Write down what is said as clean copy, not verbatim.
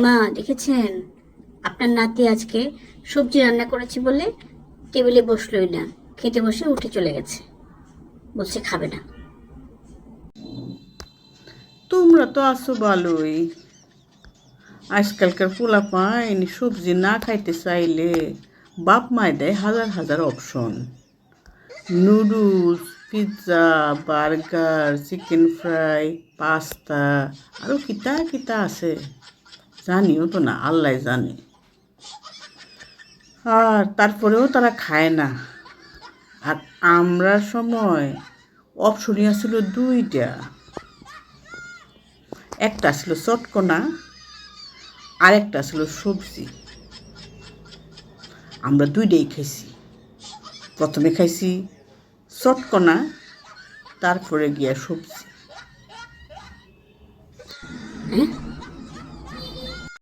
মা দেখেছেন, আপনার নাতি আজকে সবজি রান্না করেছি বলে টেবিলে বসলোই না, খেতে বসে উঠে চলে গেছে, বলছে খাবে না। তোমরা তো আছো ভালোই। আজকালকার পোলাপাইন সবজি না খাইতে চাইলে বাপ মায় দেয় হাজার হাজার option. Noodles, pizza, burger, chicken fry, pasta, আরও কিতা কিতা আছে জানিও তো না, আল্লাহ জানে। আর তারপরেও তারা খায় না। আর আমরা সময় অপশনই আসছিল দুইটা, একটা ছিল চটকনা আর একটা ছিল সবজি। আমরা দুইটাই খাইছি। প্রথমে খাইছি চটকনা, তারপরে গিয়া সবজি। হ্যাঁ,